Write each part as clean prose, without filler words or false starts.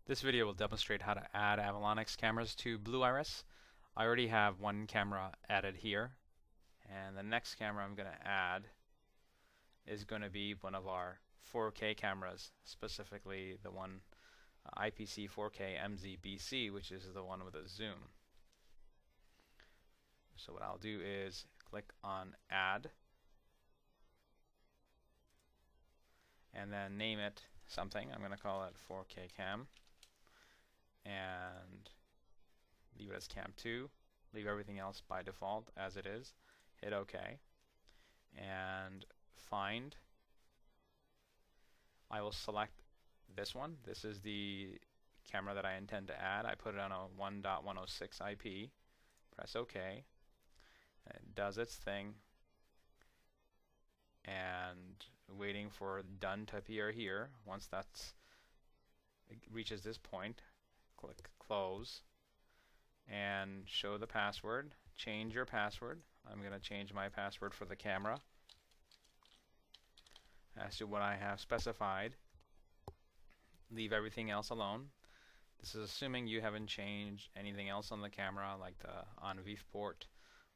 This video will demonstrate how to add Avalonix cameras to Blue Iris. I already have one camera added here, and the next camera I'm going to add is going to be one of our 4K cameras, specifically the one IPC 4K MZBC, which is the one with a zoom. So what I'll do is click on Add, and then name it something. I'm going to call it 4K Cam, and leave it as Cam 2. Leave everything else by default as it is. Hit OK, and find. I will select this one. This is the camera that I intend to add. I put it on a 1.106 IP. Press OK. It does its thing, and waiting for done to appear here. Once it reaches this point, click close and show the password. Change your password. I'm going to change my password for the camera as to what I have specified. Leave everything else alone. This is assuming you haven't changed anything else on the camera, like the on-VIF port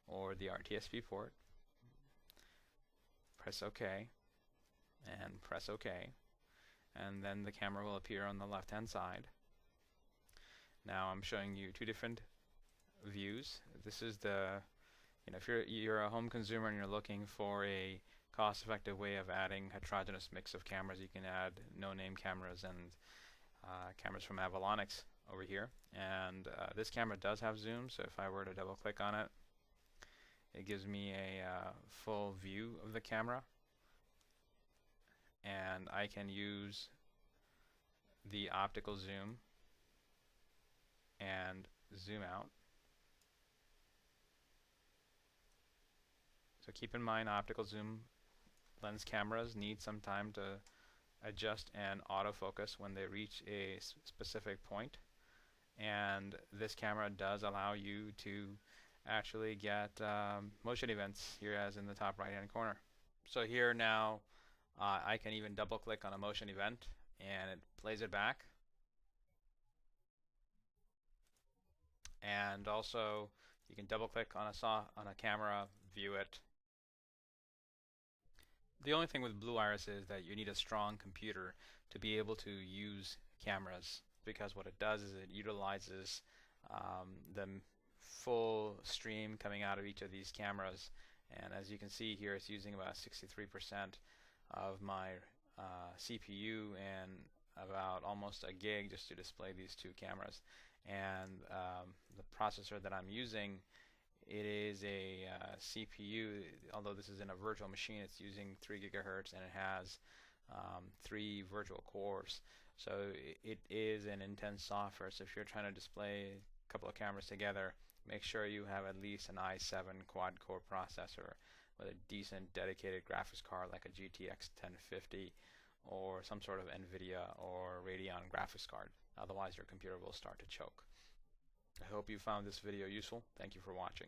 or the RTSP port. Press OK and press OK, and then the camera will appear on the left hand side. Now I'm showing you two different views. This is if you're a home consumer and you're looking for a cost-effective way of adding heterogeneous mix of cameras, you can add no-name cameras and cameras from Avalonix over here. And this camera does have zoom, so if I were to double-click on it, it gives me a full view of the camera, and I can use the optical zoom and zoom out. So keep in mind, optical zoom lens cameras need some time to adjust and autofocus when they reach a specific point, and this camera does allow you to actually get motion events here, as in the top right hand corner. So here now I can even double click on a motion event and it plays it back, and also you can double click on a camera, view it. The only thing with Blue Iris is that you need a strong computer to be able to use cameras, because what it does is it utilizes the full stream coming out of each of these cameras, and as you can see here, it's using about 63% of my CPU and about almost a gig just to display these two cameras. And the processor that I'm using, it is a CPU. Although this is in a virtual machine, it's using 3 gigahertz, and it has 3 virtual cores. So it is an intense software. So if you're trying to display a couple of cameras together, make sure you have at least an i7 quad-core processor with a decent dedicated graphics card like a GTX 1050 or some sort of NVIDIA or Radeon graphics card. Otherwise, your computer will start to choke. I hope you found this video useful. Thank you for watching.